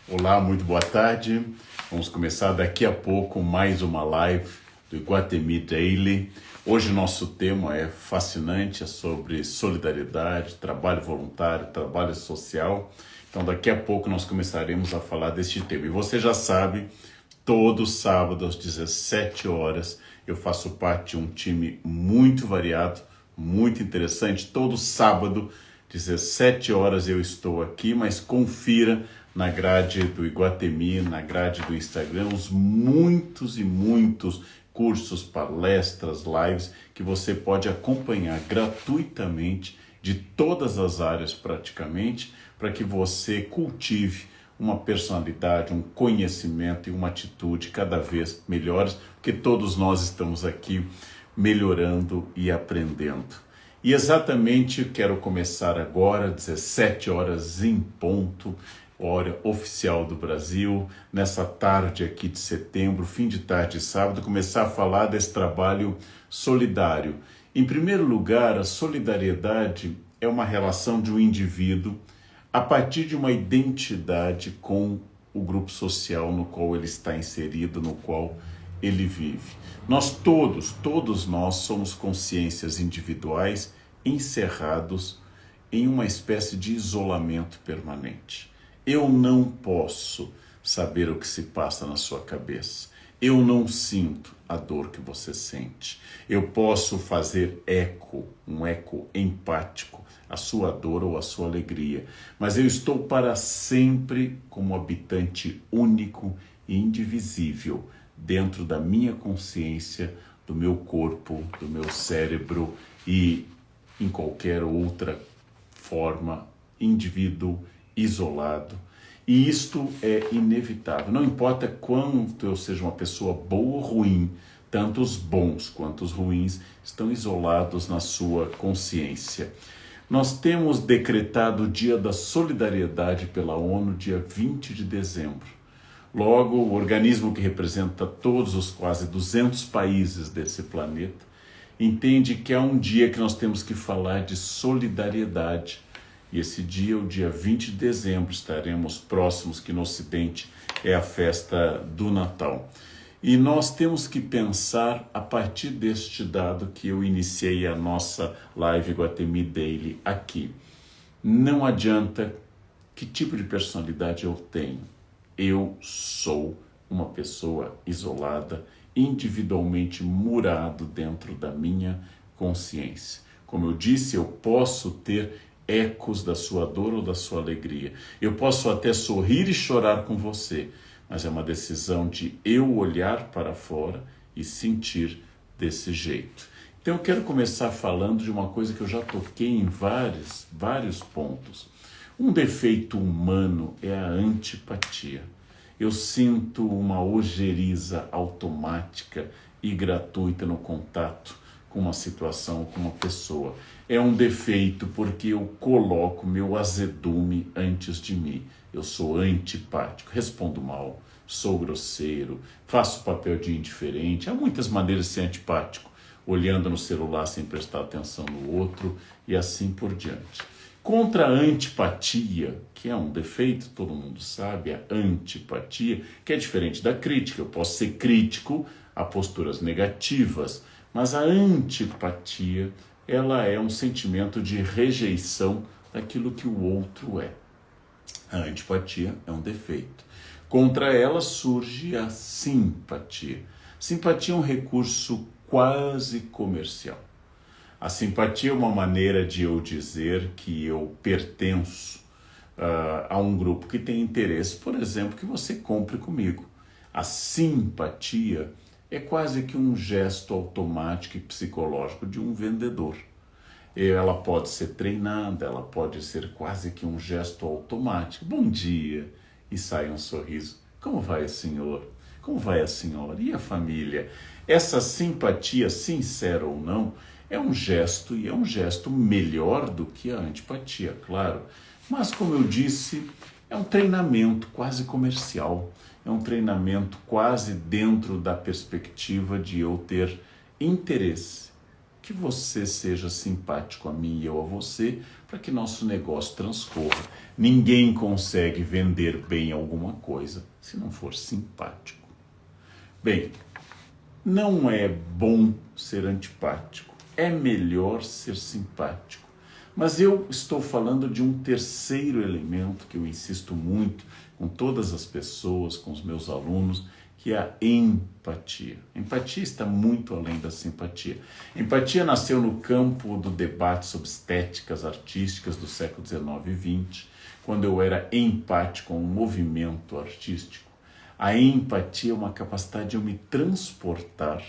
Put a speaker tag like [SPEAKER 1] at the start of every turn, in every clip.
[SPEAKER 1] Olá, muito boa tarde. Vamos começar daqui a pouco mais uma live do Iguatemi Daily. Hoje o nosso tema é fascinante, é sobre solidariedade, trabalho voluntário, trabalho social. Então daqui a pouco nós começaremos a falar deste tema. E você já sabe, todo sábado às 17 horas eu faço parte de um time muito variado, muito interessante. Todo sábado, 17 horas eu estou aqui, mas confira na grade do Iguatemi, na grade do Instagram, os muitos e muitos cursos, palestras, lives que você pode acompanhar gratuitamente de todas as áreas praticamente, para que você cultive uma personalidade, um conhecimento e uma atitude cada vez melhores, porque todos nós estamos aqui melhorando e aprendendo. E exatamente quero começar agora, 17 horas em ponto, hora oficial do Brasil, nessa tarde aqui de setembro, fim de tarde de sábado, começar a falar desse trabalho solidário. Em primeiro lugar, a solidariedade é uma relação de um indivíduo a partir de uma identidade com o grupo social no qual ele está inserido, no qual ele vive. Nós todos nós somos consciências individuais encerrados em uma espécie de isolamento permanente. Eu não posso saber o que se passa na sua cabeça. Eu não sinto a dor que você sente. Eu posso fazer um eco empático, a sua dor ou a sua alegria. Mas eu estou para sempre como habitante único e indivisível dentro da minha consciência, do meu corpo, do meu cérebro e em qualquer outra forma, indivíduo isolado. E isto é inevitável. Não importa quanto eu seja uma pessoa boa ou ruim, tanto os bons quanto os ruins estão isolados na sua consciência. Nós temos decretado o Dia da Solidariedade pela ONU, dia 20 de dezembro. Logo, o organismo que representa todos os quase 200 países desse planeta entende que é um dia que nós temos que falar de solidariedade. E esse dia, o dia 20 de dezembro, estaremos próximos, que no Ocidente é a festa do Natal. E nós temos que pensar a partir deste dado que eu iniciei a nossa live Iguatemi Daily aqui. Não adianta que tipo de personalidade eu tenho. Eu sou uma pessoa isolada, individualmente murado dentro da minha consciência. Como eu disse, eu posso ter ecos da sua dor ou da sua alegria. Eu posso até sorrir e chorar com você, mas é uma decisão de eu olhar para fora e sentir desse jeito. Então eu quero começar falando de uma coisa que eu já toquei em vários pontos. Um defeito humano é a antipatia. Eu sinto uma ojeriza automática e gratuita no contato com uma situação, com uma pessoa. É um defeito porque eu coloco meu azedume antes de mim. Eu sou antipático, respondo mal, sou grosseiro, faço papel de indiferente. Há muitas maneiras de ser antipático, olhando no celular sem prestar atenção no outro e assim por diante. Contra a antipatia, que é um defeito, todo mundo sabe, a antipatia, que é diferente da crítica. Eu posso ser crítico a posturas negativas, mas a antipatia, ela é um sentimento de rejeição daquilo que o outro é. A antipatia é um defeito. Contra ela surge a simpatia. Simpatia é um recurso quase comercial. A simpatia é uma maneira de eu dizer que eu pertenço a um grupo que tem interesse, por exemplo, que você compre comigo. A simpatia é quase que um gesto automático e psicológico de um vendedor. Ela pode ser treinada, ela pode ser quase que um gesto automático. Bom dia! E sai um sorriso. Como vai, senhor? Como vai a senhora? E a família? Essa simpatia, sincera ou não, é um gesto, e é um gesto melhor do que a antipatia, claro. Mas, como eu disse, é um treinamento quase comercial. É um treinamento quase dentro da perspectiva de eu ter interesse, que você seja simpático a mim e eu a você, para que nosso negócio transcorra. Ninguém consegue vender bem alguma coisa se não for simpático. Bem, não é bom ser antipático, é melhor ser simpático. Mas eu estou falando de um terceiro elemento que eu insisto muito com todas as pessoas, com os meus alunos, que é a empatia. A empatia está muito além da simpatia. A empatia nasceu no campo do debate sobre estéticas artísticas do século XIX e XX, quando eu era empático a um movimento artístico. A empatia é uma capacidade de eu me transportar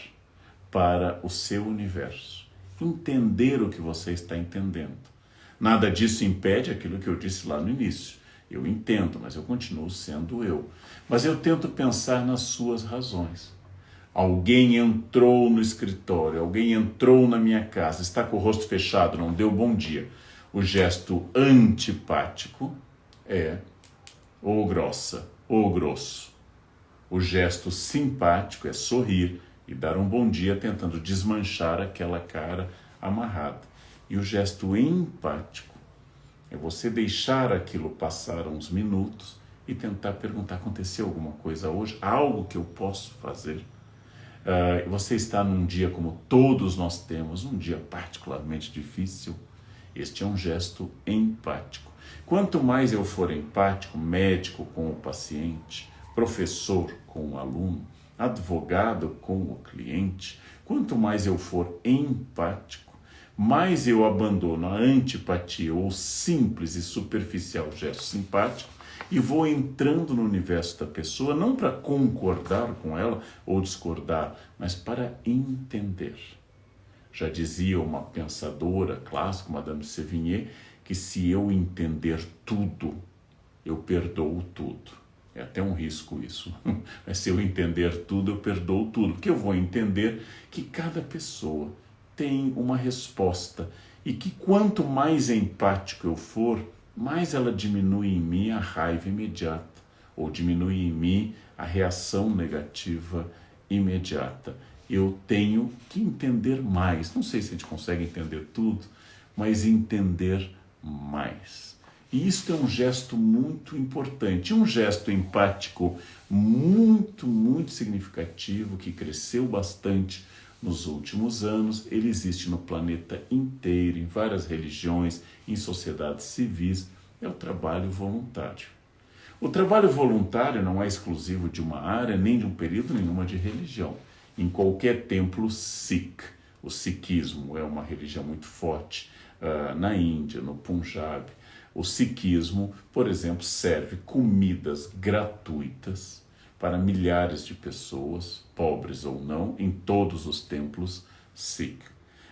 [SPEAKER 1] para o seu universo, entender o que você está entendendo. Nada disso impede aquilo que eu disse lá no início. Eu entendo, mas eu continuo sendo eu. Mas eu tento pensar nas suas razões. Alguém entrou no escritório, alguém entrou na minha casa, está com o rosto fechado, não deu bom dia. O gesto antipático é ou grossa ou grosso. O gesto simpático é sorrir e dar um bom dia tentando desmanchar aquela cara amarrada. E o gesto empático é você deixar aquilo passar uns minutos e tentar perguntar, aconteceu alguma coisa hoje? Algo que eu posso fazer? Você está num dia como todos nós temos, um dia particularmente difícil. Este é um gesto empático. Quanto mais eu for empático, médico com o paciente, professor com o aluno, advogado com o cliente, quanto mais eu for empático, mais eu abandono a antipatia ou simples e superficial gesto simpático e vou entrando no universo da pessoa, não para concordar com ela ou discordar, mas para entender. Já dizia uma pensadora clássica, Madame de Sévigné, que se eu entender tudo, eu perdoo tudo. É até um risco isso, mas se eu entender tudo, eu perdoo tudo, porque eu vou entender que cada pessoa tem uma resposta e que quanto mais empático eu for, mais ela diminui em mim a raiva imediata ou diminui em mim a reação negativa imediata. Eu tenho que entender mais. Não sei se a gente consegue entender tudo, mas entender mais. E isso é um gesto muito importante, um gesto empático muito, muito significativo, que cresceu bastante nos últimos anos. Ele existe no planeta inteiro, em várias religiões, em sociedades civis. É o trabalho voluntário. O trabalho voluntário não é exclusivo de uma área, nem de um período nenhuma de religião. Em qualquer templo Sikh, o Sikhismo é uma religião muito forte na Índia, no Punjab. O Sikhismo, por exemplo, serve comidas gratuitas para milhares de pessoas, pobres ou não, em todos os templos Sikh.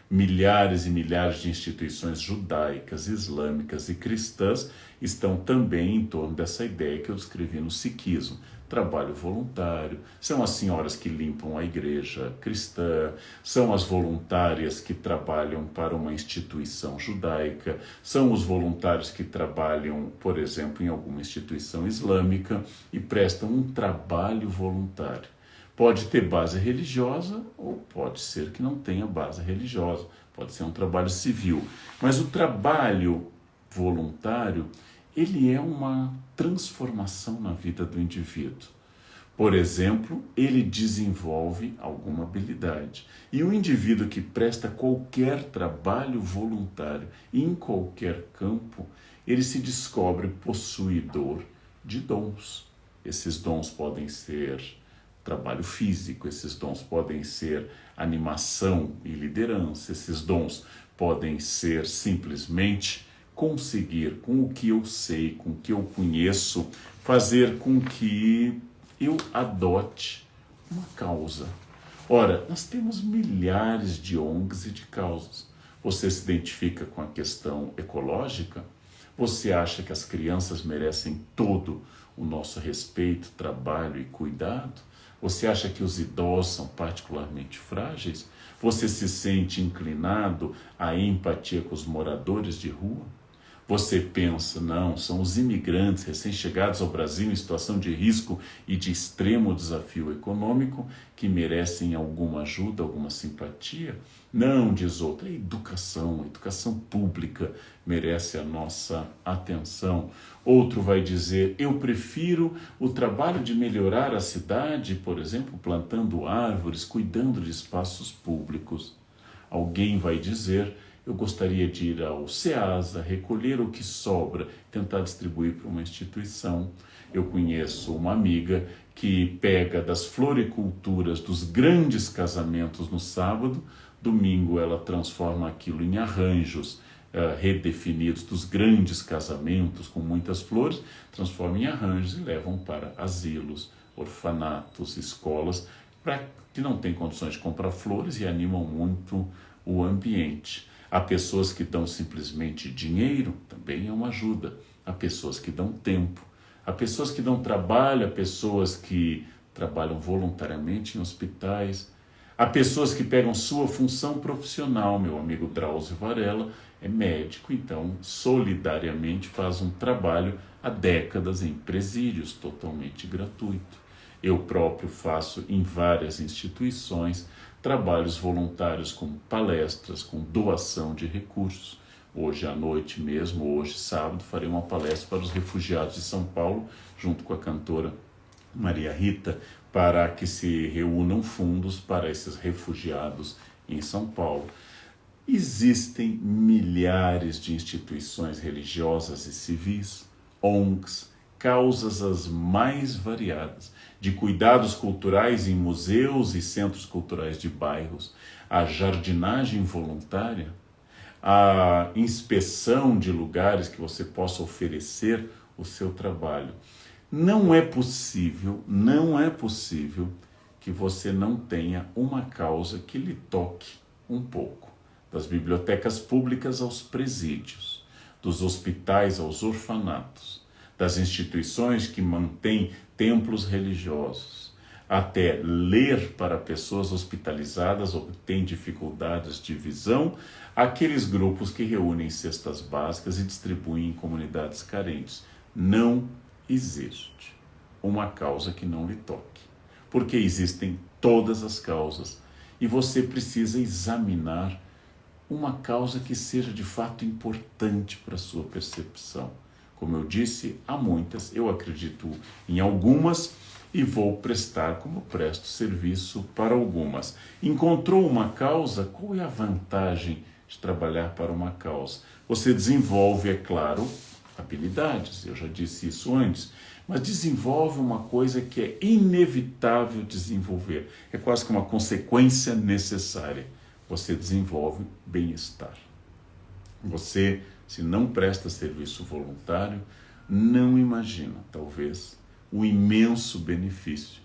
[SPEAKER 1] Milhares e milhares de instituições judaicas, islâmicas e cristãs estão também em torno dessa ideia que eu descrevi no Sikhismo. Trabalho voluntário, são as senhoras que limpam a igreja cristã, são as voluntárias que trabalham para uma instituição judaica, são os voluntários que trabalham, por exemplo, em alguma instituição islâmica e prestam um trabalho voluntário. Pode ter base religiosa ou pode ser que não tenha base religiosa, pode ser um trabalho civil, mas o trabalho voluntário, ele é uma transformação na vida do indivíduo. Por exemplo, ele desenvolve alguma habilidade. E o indivíduo que presta qualquer trabalho voluntário, em qualquer campo, ele se descobre possuidor de dons. Esses dons podem ser trabalho físico, esses dons podem ser animação e liderança, esses dons podem ser simplesmente conseguir, com o que eu sei, com o que eu conheço, fazer com que eu adote uma causa. Ora, nós temos milhares de ONGs e de causas. Você se identifica com a questão ecológica? Você acha que as crianças merecem todo o nosso respeito, trabalho e cuidado? Você acha que os idosos são particularmente frágeis? Você se sente inclinado à empatia com os moradores de rua? Você pensa, não, são os imigrantes recém-chegados ao Brasil em situação de risco e de extremo desafio econômico que merecem alguma ajuda, alguma simpatia? Não, diz outro, a educação pública merece a nossa atenção. Outro vai dizer, eu prefiro o trabalho de melhorar a cidade, por exemplo, plantando árvores, cuidando de espaços públicos. Alguém vai dizer, eu gostaria de ir ao SEASA, recolher o que sobra, tentar distribuir para uma instituição. Eu conheço uma amiga que pega das floriculturas dos grandes casamentos no sábado, domingo ela transforma aquilo em arranjos redefinidos dos grandes casamentos com muitas flores, transforma em arranjos e levam para asilos, orfanatos, escolas, que não têm condições de comprar flores e animam muito o ambiente. Há pessoas que dão simplesmente dinheiro, também é uma ajuda. Há pessoas que dão tempo. Há pessoas que dão trabalho, há pessoas que trabalham voluntariamente em hospitais. Há pessoas que pegam sua função profissional. Meu amigo Drauzio Varela é médico, então solidariamente faz um trabalho há décadas em presídios, totalmente gratuito. Eu próprio faço em várias instituições trabalhos voluntários com palestras, com doação de recursos. Hoje à noite mesmo, hoje sábado, farei uma palestra para os refugiados de São Paulo, junto com a cantora Maria Rita, para que se reúnam fundos para esses refugiados em São Paulo. Existem milhares de instituições religiosas e civis, ONGs, causas as mais variadas, de cuidados culturais em museus e centros culturais de bairros, a jardinagem voluntária, a inspeção de lugares que você possa oferecer o seu trabalho. Não é possível que você não tenha uma causa que lhe toque um pouco. Das bibliotecas públicas aos presídios, dos hospitais aos orfanatos, das instituições que mantêm templos religiosos, até ler para pessoas hospitalizadas ou que têm dificuldades de visão, aqueles grupos que reúnem cestas básicas e distribuem em comunidades carentes. Não existe uma causa que não lhe toque, porque existem todas as causas e você precisa examinar uma causa que seja de fato importante para a sua percepção. Como eu disse, há muitas, eu acredito em algumas e vou prestar como presto serviço para algumas. Encontrou uma causa? Qual é a vantagem de trabalhar para uma causa? Você desenvolve, é claro, habilidades, eu já disse isso antes, mas desenvolve uma coisa que é inevitável desenvolver, é quase que uma consequência necessária. Você desenvolve bem-estar. Você, se não presta serviço voluntário, não imagina, talvez, o imenso benefício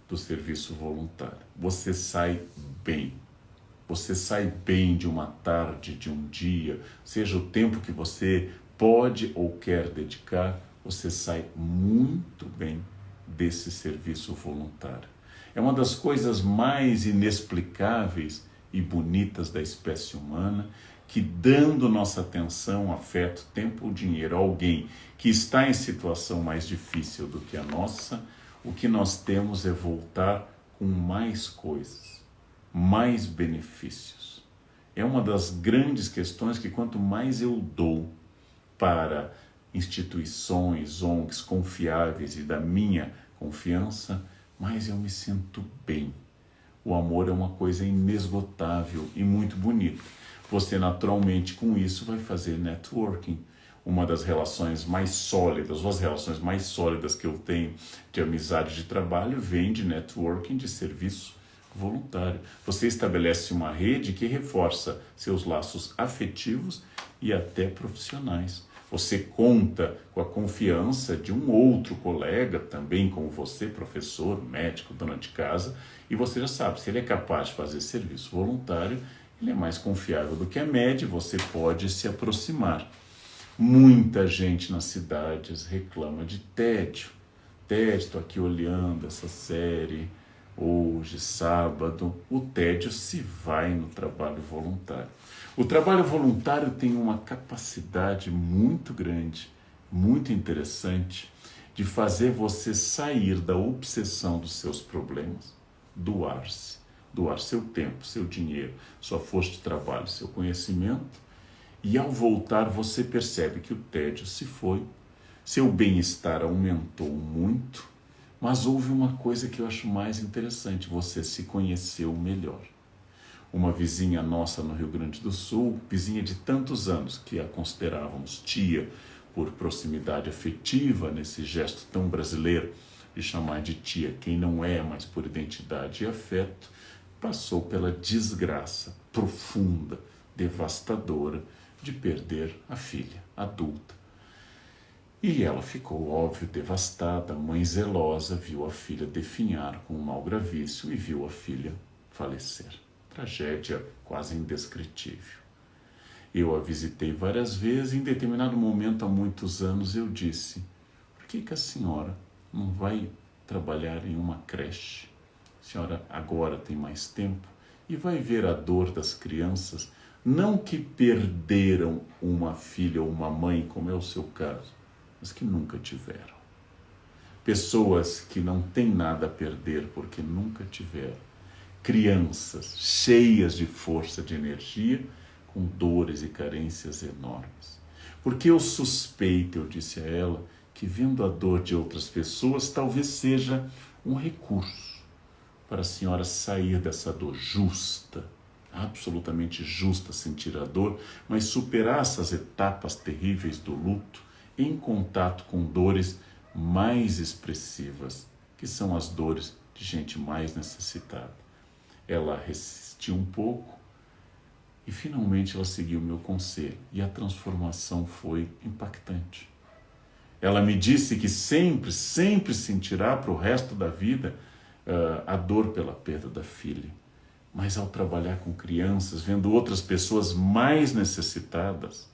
[SPEAKER 1] do serviço voluntário. Você sai bem. Você sai bem de uma tarde, de um dia, seja o tempo que você pode ou quer dedicar, você sai muito bem desse serviço voluntário. É uma das coisas mais inexplicáveis e bonitas da espécie humana, que dando nossa atenção, afeto, tempo ou dinheiro a alguém que está em situação mais difícil do que a nossa, o que nós temos é voltar com mais coisas, mais benefícios. É uma das grandes questões que quanto mais eu dou para instituições, ONGs confiáveis e da minha confiança, mais eu me sinto bem. O amor é uma coisa inesgotável e muito bonita. Você naturalmente com isso vai fazer networking. Uma das relações mais sólidas, ou as relações mais sólidas que eu tenho de amizade de trabalho, vem de networking, de serviço voluntário. Você estabelece uma rede que reforça seus laços afetivos e até profissionais. Você conta com a confiança de um outro colega, também como você, professor, médico, dona de casa, e você já sabe, se ele é capaz de fazer serviço voluntário, ele é mais confiável do que a média, você pode se aproximar. Muita gente nas cidades reclama de tédio. Tédio, estou aqui olhando essa série, hoje, sábado, o tédio se vai no trabalho voluntário. O trabalho voluntário tem uma capacidade muito grande, muito interessante, de fazer você sair da obsessão dos seus problemas, doar-se, doar seu tempo, seu dinheiro, sua força de trabalho, seu conhecimento, e ao voltar você percebe que o tédio se foi, seu bem-estar aumentou muito, mas houve uma coisa que eu acho mais interessante, você se conheceu melhor. Uma vizinha nossa no Rio Grande do Sul, vizinha de tantos anos, que a considerávamos tia por proximidade afetiva, nesse gesto tão brasileiro de chamar de tia quem não é, mas por identidade e afeto, passou pela desgraça profunda, devastadora, de perder a filha adulta. E ela ficou, óbvio, devastada, mãe zelosa, viu a filha definhar com um mal gravíssimo e viu a filha falecer. Tragédia quase indescritível. Eu a visitei várias vezes e em determinado momento, há muitos anos, eu disse: por que a senhora não vai trabalhar em uma creche? A senhora agora tem mais tempo e vai ver a dor das crianças, não que perderam uma filha ou uma mãe, como é o seu caso, mas que nunca tiveram. Pessoas que não têm nada a perder porque nunca tiveram. Crianças cheias de força, de energia, com dores e carências enormes. Porque eu suspeito, eu disse a ela, que vendo a dor de outras pessoas, talvez seja um recurso para a senhora sair dessa dor justa, absolutamente justa sentir a dor, mas superar essas etapas terríveis do luto em contato com dores mais expressivas, que são as dores de gente mais necessitada. Ela resistiu um pouco e finalmente ela seguiu o meu conselho e a transformação foi impactante. Ela me disse que sempre sentirá para o resto da vida a dor pela perda da filha. Mas ao trabalhar com crianças, vendo outras pessoas mais necessitadas,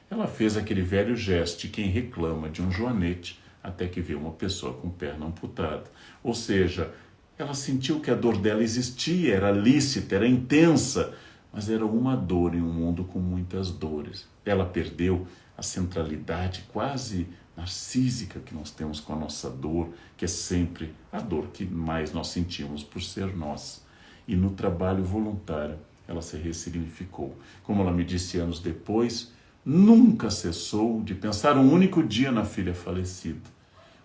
[SPEAKER 1] ela fez aquele velho gesto de quem reclama de um joanete até que vê uma pessoa com perna amputada. Ou seja, ela sentiu que a dor dela existia, era lícita, era intensa, mas era uma dor em um mundo com muitas dores. Ela perdeu a centralidade quase narcísica que nós temos com a nossa dor, que é sempre a dor que mais nós sentimos por ser nossa. E no trabalho voluntário ela se ressignificou. Como ela me disse anos depois, nunca cessou de pensar um único dia na filha falecida.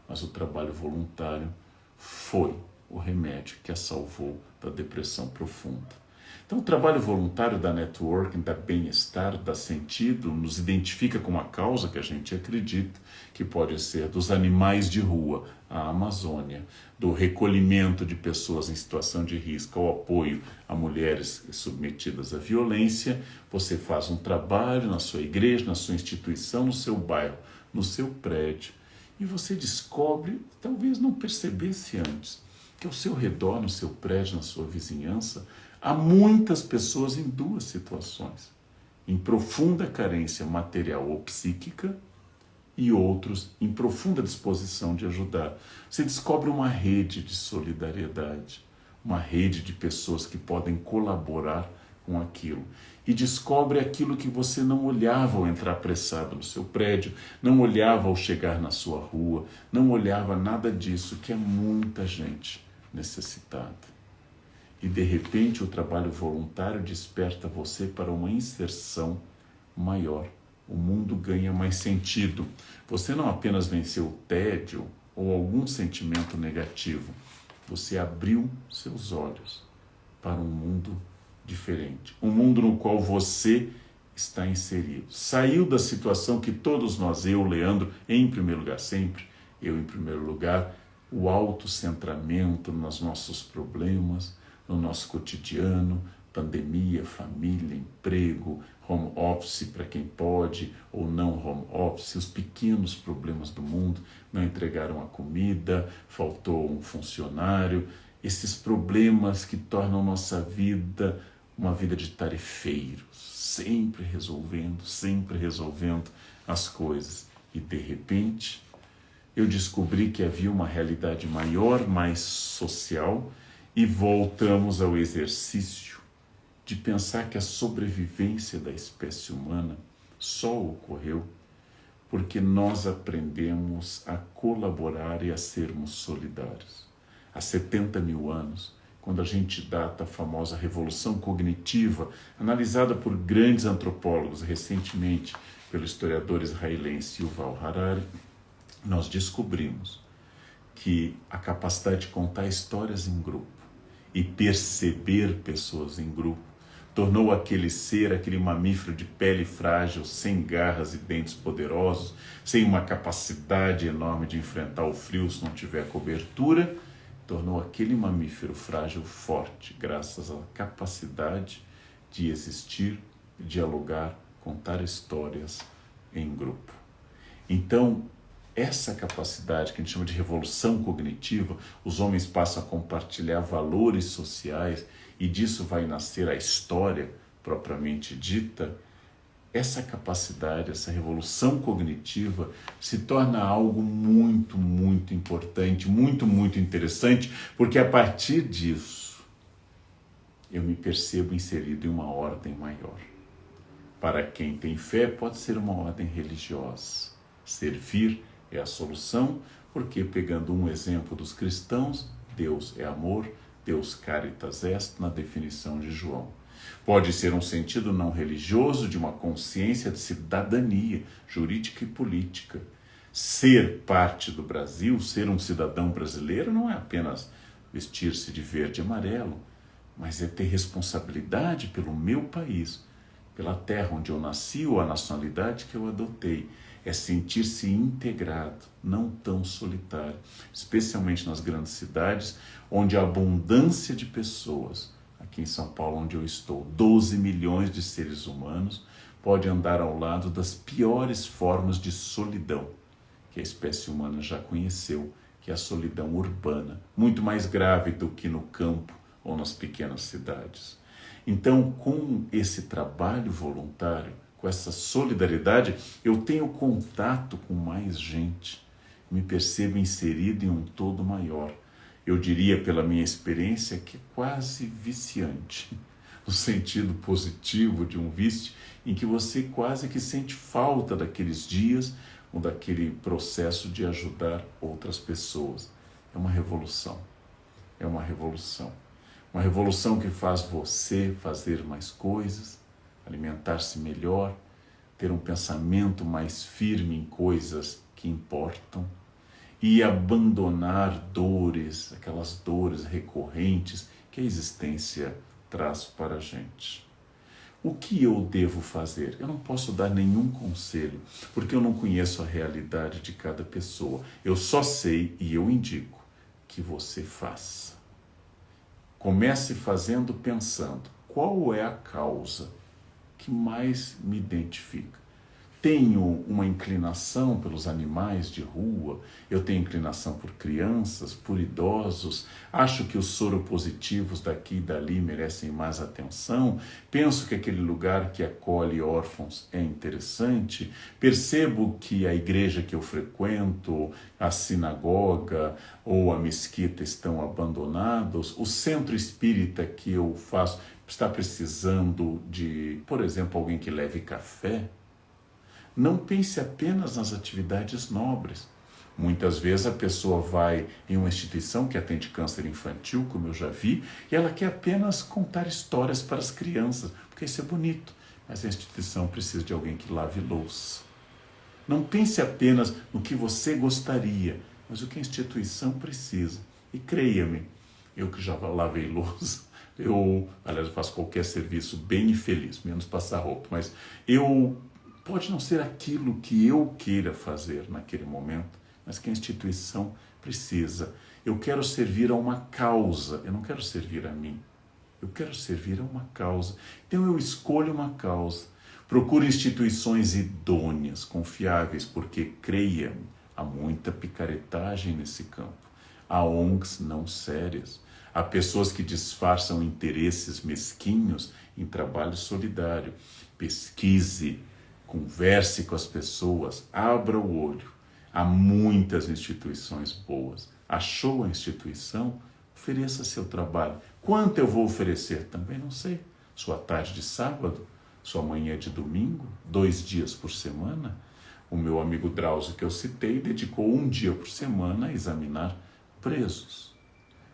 [SPEAKER 1] Mas o trabalho voluntário foi o remédio que a salvou da depressão profunda. Então o trabalho voluntário dá networking, dá bem-estar, dá sentido, nos identifica com uma causa que a gente acredita, que pode ser dos animais de rua, a Amazônia, do recolhimento de pessoas em situação de risco, ao apoio a mulheres submetidas à violência. Você faz um trabalho na sua igreja, na sua instituição, no seu bairro, no seu prédio, e você descobre, talvez não percebesse antes, que ao seu redor, no seu prédio, na sua vizinhança, há muitas pessoas em duas situações: em profunda carência material ou psíquica e outros em profunda disposição de ajudar. Você descobre uma rede de solidariedade, uma rede de pessoas que podem colaborar com aquilo. E descobre aquilo que você não olhava ao entrar apressado no seu prédio, não olhava ao chegar na sua rua, não olhava nada disso, que é muita gente necessitada. E de repente o trabalho voluntário desperta você para uma inserção maior. O mundo ganha mais sentido. Você não apenas venceu o tédio ou algum sentimento negativo, você abriu seus olhos para um mundo diferente. Um mundo no qual você está inserido. Saiu da situação que todos nós, eu, Leandro, em primeiro lugar, sempre, eu em primeiro lugar, o autocentramento nos nossos problemas, no nosso cotidiano, pandemia, família, emprego, home office para quem pode ou não home office, os pequenos problemas do mundo, não entregaram a comida, faltou um funcionário, esses problemas que tornam nossa vida uma vida de tarefeiros, sempre resolvendo as coisas. E de repente eu descobri que havia uma realidade maior, mais social, E voltamos ao exercício de pensar que a sobrevivência da espécie humana só ocorreu porque nós aprendemos a colaborar e a sermos solidários. Há 70 mil anos, quando a gente data a famosa revolução cognitiva, analisada por grandes antropólogos recentemente, pelo historiador israelense Yuval Harari, nós descobrimos que a capacidade de contar histórias em grupo e perceber pessoas em grupo tornou aquele ser, aquele mamífero de pele frágil, sem garras e dentes poderosos, sem uma capacidade enorme de enfrentar o frio se não tiver cobertura, tornou aquele mamífero frágil forte, graças à capacidade de existir, dialogar, contar histórias em grupo. Então, essa capacidade que a gente chama de revolução cognitiva, os homens passam a compartilhar valores sociais e disso vai nascer a história propriamente dita. Essa capacidade, essa revolução cognitiva se torna algo muito, muito importante, muito, muito interessante, porque a partir disso eu me percebo inserido em uma ordem maior. Para quem tem fé, pode ser uma ordem religiosa. Servir é a solução, porque pegando um exemplo dos cristãos, Deus é amor, Deus caritas est, na definição de João. Pode ser um sentido não religioso de uma consciência de cidadania jurídica e política. Ser parte do Brasil, ser um cidadão brasileiro, não é apenas vestir-se de verde e amarelo, mas é ter responsabilidade pelo meu país, pela terra onde eu nasci ou a nacionalidade que eu adotei. É sentir-se integrado, não tão solitário, especialmente nas grandes cidades, onde a abundância de pessoas, aqui em São Paulo, onde eu estou, 12 milhões de seres humanos, pode andar ao lado das piores formas de solidão que a espécie humana já conheceu, que é a solidão urbana, muito mais grave do que no campo ou nas pequenas cidades. Então, com esse trabalho voluntário, com essa solidariedade, eu tenho contato com mais gente, me percebo inserido em um todo maior. Eu diria, pela minha experiência, que é quase viciante, no sentido positivo de um vício, em que você quase que sente falta daqueles dias ou daquele processo de ajudar outras pessoas. É uma revolução, é uma revolução. Uma revolução que faz você fazer mais coisas, alimentar-se melhor, ter um pensamento mais firme em coisas que importam e abandonar dores, aquelas dores recorrentes que a existência traz para a gente. O que eu devo fazer? Eu não posso dar nenhum conselho, porque eu não conheço a realidade de cada pessoa. Eu só sei e eu indico que você faça. Comece fazendo pensando, qual é a causa que mais me identifica? Tenho uma inclinação pelos animais de rua, eu tenho inclinação por crianças, por idosos, acho que os soropositivos daqui e dali merecem mais atenção, penso que aquele lugar que acolhe órfãos é interessante, percebo que a igreja que eu frequento, a sinagoga ou a mesquita estão abandonados, o centro espírita que eu faço está precisando de, por exemplo, alguém que leve café. Não pense apenas nas atividades nobres. Muitas vezes a pessoa vai em uma instituição que atende câncer infantil, como eu já vi, e ela quer apenas contar histórias para as crianças, porque isso é bonito, mas a instituição precisa de alguém que lave louça. Não pense apenas no que você gostaria, mas o que a instituição precisa. E creia-me, eu que já lavei louça, aliás, faço qualquer serviço bem infeliz, menos passar roupa, mas pode não ser aquilo que eu queira fazer naquele momento, mas que a instituição precisa. Eu quero servir a uma causa, eu não quero servir a mim. Eu quero servir a uma causa. Então eu escolho uma causa. Procuro instituições idôneas, confiáveis, porque, creia-me, há muita picaretagem nesse campo. Há ONGs não sérias. Há pessoas que disfarçam interesses mesquinhos em trabalho solidário. Pesquise, converse com as pessoas, abra o olho. Há muitas instituições boas. Achou a instituição? Ofereça seu trabalho. Quanto eu vou oferecer? Também não sei. Sua tarde de sábado? Sua manhã de domingo? 2 dias por semana? O meu amigo Drauzio, que eu citei, dedicou 1 dia por semana a examinar presos.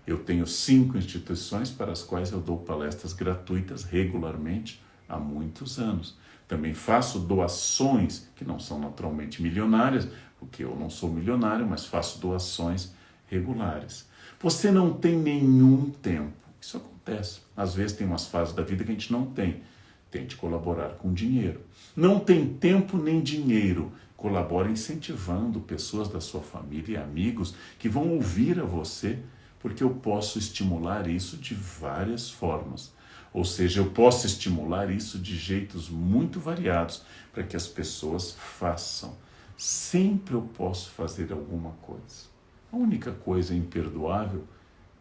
[SPEAKER 1] Eu tenho 5 instituições para as quais eu dou palestras gratuitas regularmente há muitos anos. Também faço doações, que não são naturalmente milionárias, porque eu não sou milionário, mas faço doações regulares. Você não tem nenhum tempo. Isso acontece. Às vezes tem umas fases da vida que a gente não tem. Tente colaborar com dinheiro. Não tem tempo nem dinheiro. Colabore incentivando pessoas da sua família e amigos que vão ouvir a você, porque eu posso estimular isso de várias formas. Ou seja, eu posso estimular isso de jeitos muito variados para que as pessoas façam. Sempre eu posso fazer alguma coisa. A única coisa imperdoável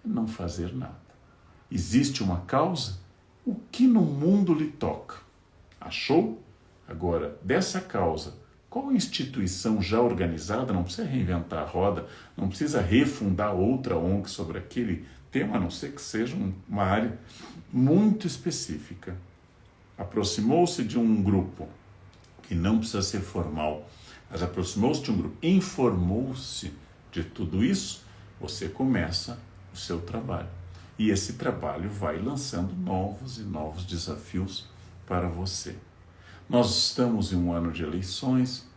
[SPEAKER 1] é não fazer nada. Existe uma causa? O que no mundo lhe toca? Achou? Agora, dessa causa, qual instituição já organizada, não precisa reinventar a roda, não precisa refundar outra ONG sobre aquele tema, a não ser que seja uma área muito específica. Aproximou-se de um grupo, que não precisa ser formal, mas aproximou-se de um grupo, informou-se de tudo isso, você começa o seu trabalho. E esse trabalho vai lançando novos e novos desafios para você. Nós estamos em um ano de eleições,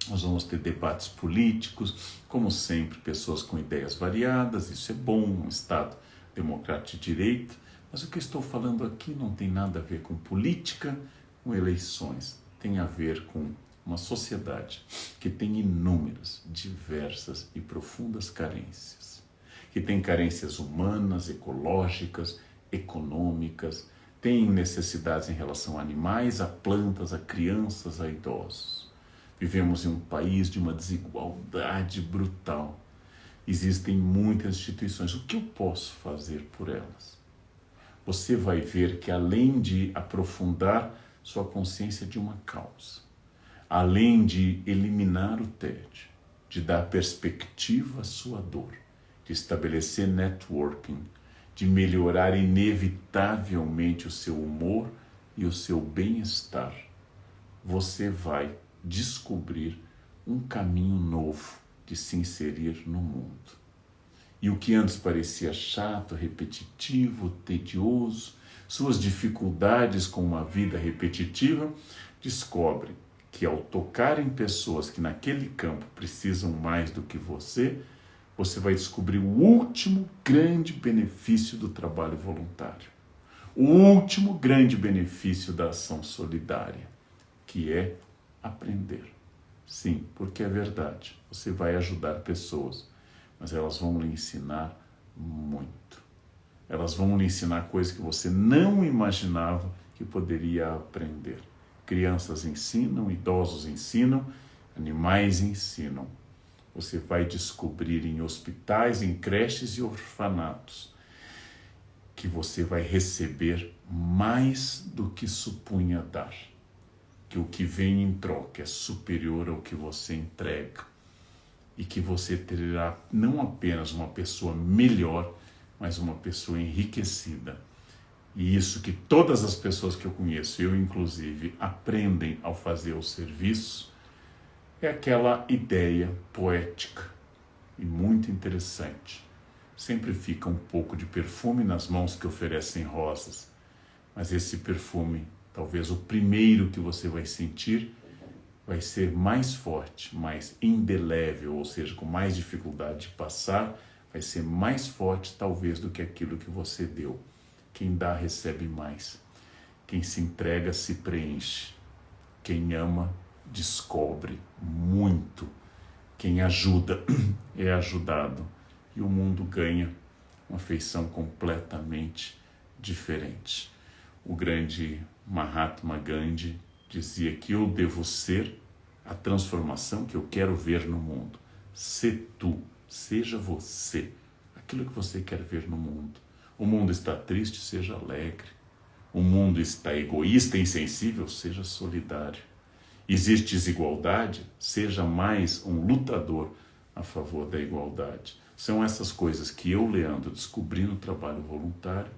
[SPEAKER 1] nós vamos ter debates políticos, como sempre, pessoas com ideias variadas, isso é bom, um Estado democrático de direito, mas o que eu estou falando aqui não tem nada a ver com política, com eleições, tem a ver com uma sociedade que tem inúmeras, diversas e profundas carências, que tem carências humanas, ecológicas, econômicas, tem necessidades em relação a animais, a plantas, a crianças, a idosos. Vivemos em um país de uma desigualdade brutal. Existem muitas instituições. O que eu posso fazer por elas? Você vai ver que além de aprofundar sua consciência de uma causa, além de eliminar o tédio, de dar perspectiva à sua dor, de estabelecer networking, de melhorar inevitavelmente o seu humor e o seu bem-estar, você vai descobrir um caminho novo de se inserir no mundo. E o que antes parecia chato, repetitivo, tedioso, suas dificuldades com uma vida repetitiva, descobre que ao tocar em pessoas que naquele campo precisam mais do que você vai descobrir o último grande benefício do trabalho voluntário. O último grande benefício da ação solidária, que é aprender. Sim, porque é verdade. Você vai ajudar pessoas, mas elas vão lhe ensinar muito. Elas vão lhe ensinar coisas que você não imaginava que poderia aprender. Crianças ensinam, idosos ensinam, animais ensinam. Você vai descobrir em hospitais, em creches e orfanatos que você vai receber mais do que supunha dar. Que o que vem em troca é superior ao que você entrega. E que você terá não apenas uma pessoa melhor, mas uma pessoa enriquecida. E isso que todas as pessoas que eu conheço, eu inclusive, aprendem ao fazer o serviço, é aquela ideia poética e muito interessante. Sempre fica um pouco de perfume nas mãos que oferecem rosas, mas esse perfume, talvez o primeiro que você vai sentir, vai ser mais forte, mais indelével, ou seja, com mais dificuldade de passar, vai ser mais forte talvez do que aquilo que você deu. Quem dá recebe mais. Quem se entrega se preenche. Quem ama descobre muito. Quem ajuda é ajudado. E o mundo ganha uma feição completamente diferente. O grande Mahatma Gandhi dizia que eu devo ser a transformação que eu quero ver no mundo. Sê tu, seja você, aquilo que você quer ver no mundo. O mundo está triste, seja alegre. O mundo está egoísta e insensível, seja solidário. Existe desigualdade, seja mais um lutador a favor da igualdade. São essas coisas que eu, Leandro, descobri no trabalho voluntário.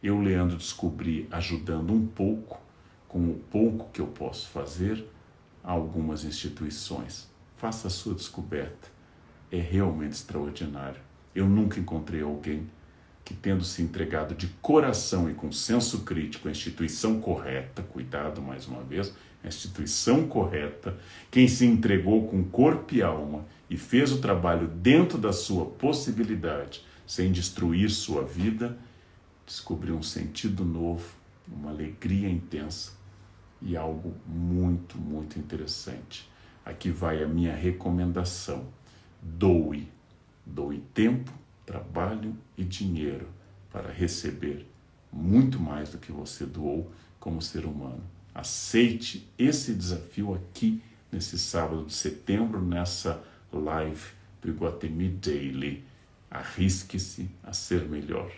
[SPEAKER 1] Eu, Leandro, descobri ajudando um pouco, com o pouco que eu posso fazer, a algumas instituições. Faça a sua descoberta. É realmente extraordinário. Eu nunca encontrei alguém que, tendo se entregado de coração e com senso crítico à instituição correta, cuidado mais uma vez, a instituição correta, quem se entregou com corpo e alma e fez o trabalho dentro da sua possibilidade, sem destruir sua vida, descobriu um sentido novo, uma alegria intensa e algo muito, muito interessante. Aqui vai a minha recomendação. Doe tempo, trabalho e dinheiro para receber muito mais do que você doou como ser humano. Aceite esse desafio aqui nesse sábado de setembro, nessa live do Iguatemi Daily. Arrisque-se a ser melhor.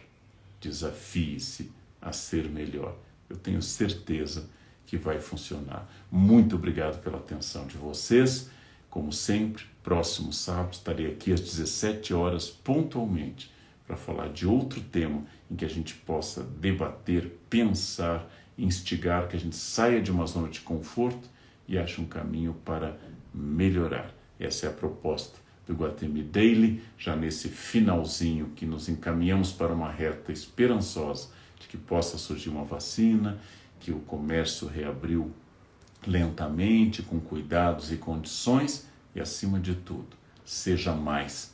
[SPEAKER 1] Desafie-se a ser melhor. Eu tenho certeza que vai funcionar. Muito obrigado pela atenção de vocês. Como sempre, próximo sábado estarei aqui às 17 horas pontualmente para falar de outro tema em que a gente possa debater, pensar, instigar, que a gente saia de uma zona de conforto e ache um caminho para melhorar. Essa é a proposta do Iguatemi Daily, já nesse finalzinho que nos encaminhamos para uma reta esperançosa de que possa surgir uma vacina, que o comércio reabriu lentamente, com cuidados e condições, e acima de tudo, seja mais.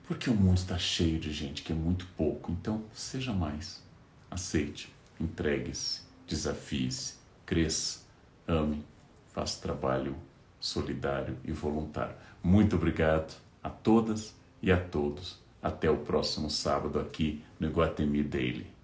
[SPEAKER 1] Porque o mundo está cheio de gente que é muito pouco, então seja mais. Aceite, entregue-se, desafie-se, cresça, ame, faça trabalho solidário e voluntário. Muito obrigado a todas e a todos. Até o próximo sábado aqui no Iguatemi Daily.